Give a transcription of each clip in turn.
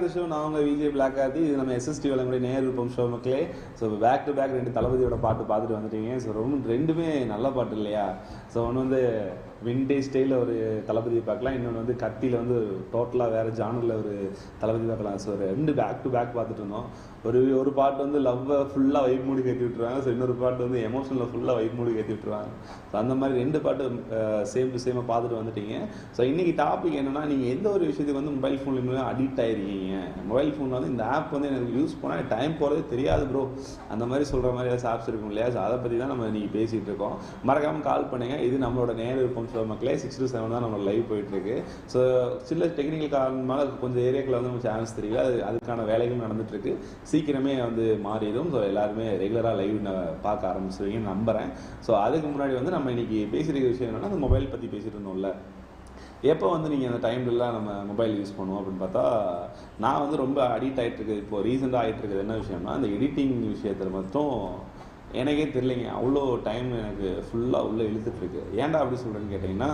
To show நான் உங்கள் Vijay black ஆதி. இது நம்ம எஸ்எஸ்டி வழங்குடைய நேர் விருப்பம் ஷோ மக்களே. ஸோ பேக் டு பேக் 2 தளபதியோட பாட்டு பார்த்துட்டு வந்துட்டீங்க. ஸோ ரெண்டுமே நல்ல பாட்டு இல்லையா? ஸோ ஒன்று வந்து விண்டேஜ் ஸ்டைலில் ஒரு தளபதி பார்க்கலாம், இன்னொன்று வந்து கத்தியில் வந்து டோட்டலாக வேறு ஜானரில் ஒரு தளபதி பார்க்கலாம். ஸோ 2 பேக் டு பேக் பார்த்துட்டு இருந்தோம். ஒரு பாட்டு வந்து லவ்வை ஃபுல்லாக வைப் மூடி கட்டி விட்டுருவாங்க. ஸோ இன்னொரு பாட்டு வந்து எமோஷனில் ஃபுல்லாக வைப் மூடி கட்டி விட்டுருவாங்க. ஸோ அந்த மாதிரி 2 பாட்டு சேம் டு சேமாக பார்த்துட்டு வந்துட்டீங்க. ஸோ இன்றைக்கி டாபிக் என்னென்னா, நீங்கள் எந்த ஒரு விஷயத்துக்கு வந்து மொபைல் ஃபோன்லேயுமே அடிக்ட் ஆகிருக்கீங்க. மொபைல் ஃபோன் வந்து இந்த ஆப் வந்து எனக்கு யூஸ் பண்ணால் டைம் போகிறதே தெரியாது ப்ரோ, அந்த மாதிரி சொல்கிற மாதிரி ஏதாச்சும் ஆப்ஸ் இருக்கும் இல்லையா? ஸோ அதை பற்றி தான் நம்ம இன்றைக்கி பேசிகிட்டு இருக்கோம். மறக்காமல் கால் பண்ணுங்கள். இது நம்மளோட நேர் விருப்பம் ஷோ மக்களே. 6 to 7 தான் நம்ம லைவ் போயிட்டுருக்கு. ஸோ சில டெக்னிக்கல் காரணமாக கொஞ்சம் ஏரியாக்களில் வந்து நம்ம சேனல்ஸ் தெரியல, அதுக்கான வேலைகள் நடந்துகிட்ருக்கு. சீக்கிரமே வந்து மாறிடும். ஸோ எல்லாருமே ரெகுலராக லைவ் பார்க்க ஆரம்பிச்சிருவீங்கன்னு நம்புகிறேன். ஸோ அதுக்கு முன்னாடி வந்து நம்ம இன்றைக்கி பேசியிருக்க விஷயம் என்னென்னா, அந்த மொபைல் பற்றி பேசிகிட்டு இருந்தோம்ல. எப்போ வந்து நீங்கள் அந்த டைம்லலாம் நம்ம மொபைல் யூஸ் பண்ணுவோம் அப்படின்னு பார்த்தா, நான் வந்து ரொம்ப அடிக்ட் ஆகிட்டுருக்கு. இப்போது ரீசெண்டாக ஆகிட்டுருக்குது என்ன விஷயம்னா, அந்த எடிட்டிங் விஷயத்தில் மட்டும் எனக்கே தெரியலைங்க, அவ்வளோ டைம் எனக்கு ஃபுல்லாக உள்ளே இழுத்துட்ருக்கு. ஏன்டா அப்படி சொல்கிறேன்னு கேட்டிங்கன்னா,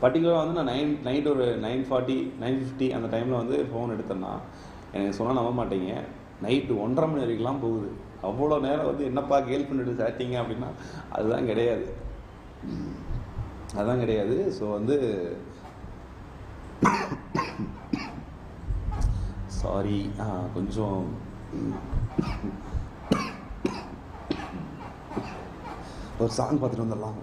பர்டிகுலராக வந்து நான் நைட் ஒரு 9:40 9:50 அந்த டைமில் வந்து ஃபோன் எடுத்தேன்னா, எனக்கு சொன்னால் நம்ப மாட்டீங்க, நைட்டு 1:30 மணி வரைக்கும்லாம் போகுது. அவ்வளோ நேரம் வந்து என்னப்பா கேர்ள் ஃப்ரெண்டு சாட்டிங்க அப்படின்னா அதுதான் கிடையாது. ஸோ வந்து சாரி, கொஞ்சம் ஒரு சாங் பார்த்துட்டு வந்துடலாம்.